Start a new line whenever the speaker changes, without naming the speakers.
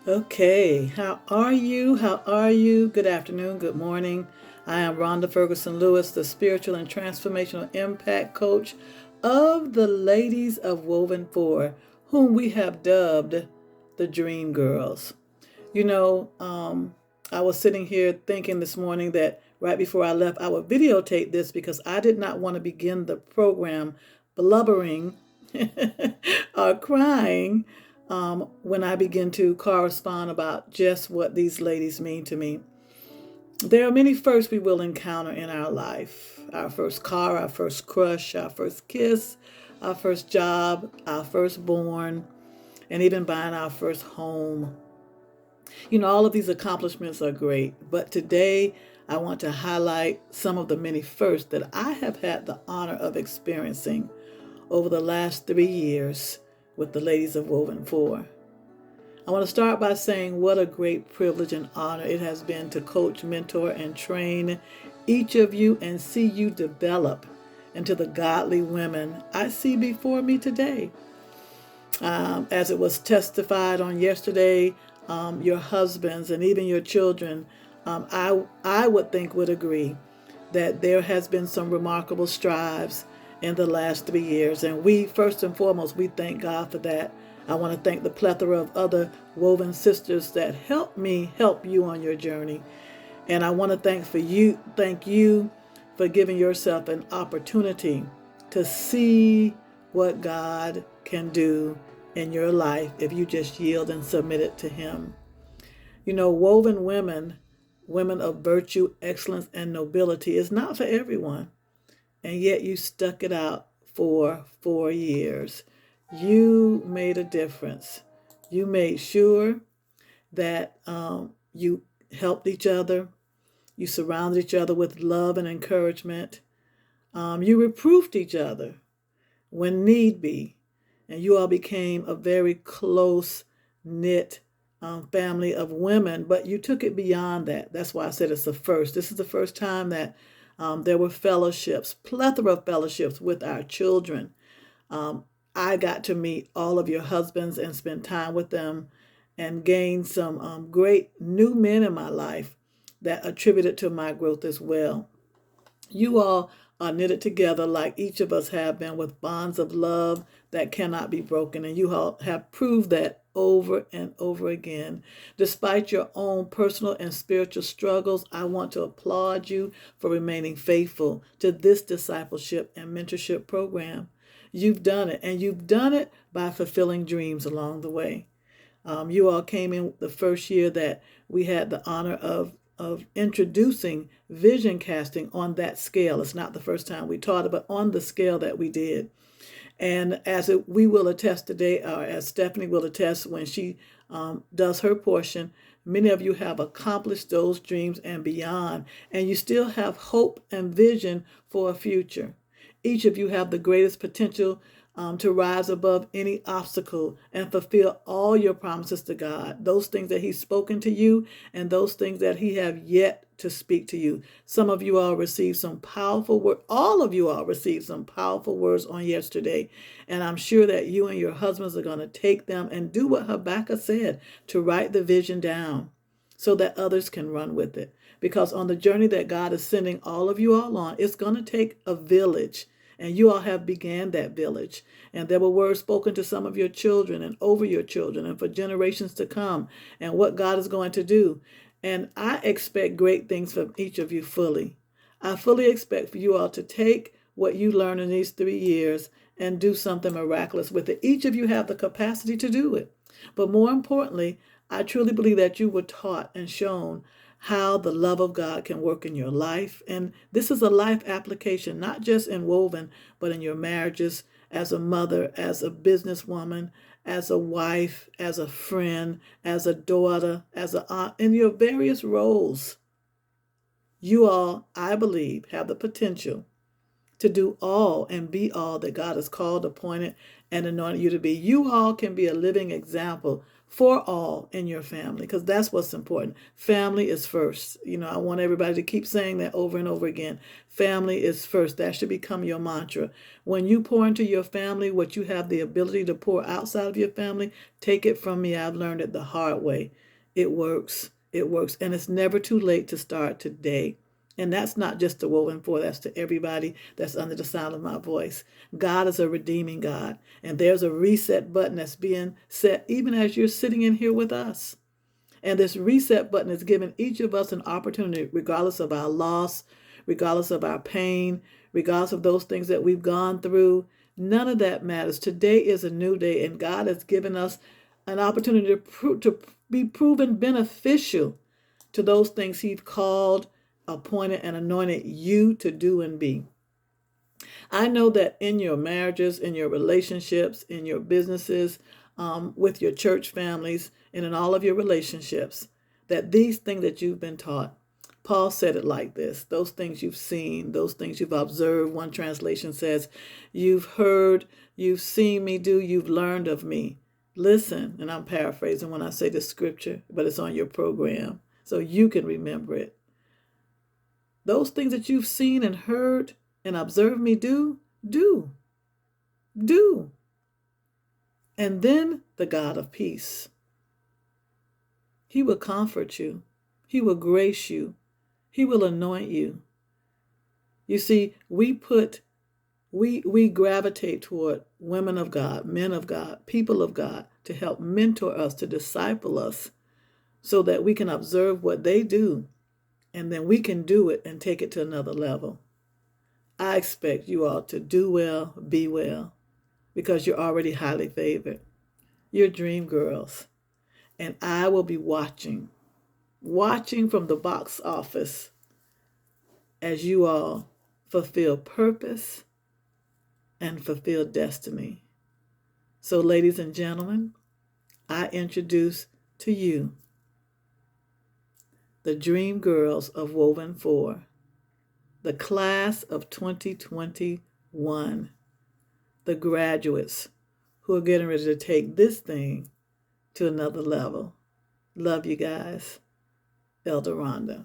Okay, how are you? How are you? Good afternoon, good morning. I am Rhonda Ferguson-Lewis, the spiritual and transformational impact coach of the ladies of Woven 4, whom we have dubbed the Dream Girls. You know, I was sitting here thinking this morning that right before I left, I would videotape this because I did not want to begin the program blubbering or crying when I begin to correspond about just what these ladies mean to me. There are many firsts we will encounter in our life: our first car, our first crush, our first kiss, our first job, our firstborn, and even buying our first home. You know, all of these accomplishments are great, but today I want to highlight some of the many firsts that I have had the honor of experiencing over the last 3 years with the ladies of Woven 4. I want to start by saying what a great privilege and honor it has been to coach, mentor, and train each of you and see you develop into the godly women I see before me today. As it was testified on yesterday, your husbands and even your children, I would think would agree that there has been some remarkable strides in the last 3 years. And we, first and foremost, we thank God for that. I want to thank the plethora of other woven sisters that helped me help you on your journey. And I want to thank you for giving yourself an opportunity to see what God can do in your life if you just yield and submit it to Him. You know, woven women, women of virtue, excellence, and nobility, is not for everyone. And yet you stuck it out for 4 years. You made a difference. You made sure that you helped each other. You surrounded each other with love and encouragement. You reproved each other when need be. And you all became a very close knit family of women, but you took it beyond that. That's why I said it's the first. This is the first time that there were fellowships, plethora of fellowships with our children. I got to meet all of your husbands and spend time with them and gain some great new men in my life that attributed to my growth as well. You all are knitted together like each of us have been with bonds of love that cannot be broken. And you all have proved that over and over again. Despite your own personal and spiritual struggles, I want to applaud you for remaining faithful to this discipleship and mentorship program. You've done it, and you've done it by fulfilling dreams along the way. You all came in the first year that we had the honor of introducing vision casting on that scale. It's not the first time we taught it, but on the scale that we did. And we will attest today, or as Stephanie will attest when she does her portion, many of you have accomplished those dreams and beyond, and you still have hope and vision for a future. Each of you have the greatest potential to rise above any obstacle and fulfill all your promises to God, those things that He's spoken to you and those things that He have yet to speak to you. Some of you all received some powerful words. All of you all received some powerful words on yesterday. And I'm sure that you and your husbands are going to take them and do what Habakkuk said, to write the vision down so that others can run with it. Because on the journey that God is sending all of you all on, it's going to take a village. And you all have began that village. And there were words spoken to some of your children and over your children and for generations to come, and what God is going to do. And I expect great things from each of you fully. I fully expect for you all to take what you learned in these 3 years and do something miraculous with it. Each of you have the capacity to do it. But more importantly, I truly believe that you were taught and shown how the love of God can work in your life. And this is a life application, not just in woven, but in your marriages, as a mother, as a businesswoman, as a wife, as a friend, as a daughter, as an aunt, in your various roles. You all, I believe, have the potential to do all and be all that God has called, appointed, and anointed you to be. You all can be a living example for all in your family, because that's what's important. Family is first. I want everybody to keep saying that over and over again. Family is first. That should become your mantra. When you pour into your family what you have the ability to pour outside of your family, take it from me. I've learned it the hard way. It works. It works. And it's never too late to start today. And that's not just to Woven 4, that's to everybody that's under the sound of my voice. God is a redeeming God. And there's a reset button that's being set even as you're sitting in here with us. And this reset button is giving each of us an opportunity, regardless of our loss, regardless of our pain, regardless of those things that we've gone through. None of that matters. Today is a new day, and God has given us an opportunity to be proven beneficial to those things He's called, appointed, and anointed you to do and be. I know that in your marriages, in your relationships, in your businesses, with your church families, and in all of your relationships, that these things that you've been taught, Paul said it like this: those things you've seen, those things you've observed. One translation says, you've heard, you've seen me do, you've learned of me. Listen, and I'm paraphrasing when I say the scripture, but it's on your program so you can remember it. Those things that you've seen and heard and observed me do. And then the God of peace, He will comfort you. He will grace you. He will anoint you. You see, we gravitate toward women of God, men of God, people of God, to help mentor us, to disciple us, so that we can observe what they do, and then we can do it and take it to another level. I expect you all to do well, be well, because you're already highly favored. You're dream girls. And I will be watching from the box office as you all fulfill purpose and fulfill destiny. So, ladies and gentlemen, I introduce to you the dream girls of Woven 4, the class of 2021, the graduates who are getting ready to take this thing to another level. Love you guys. Elder Rhonda.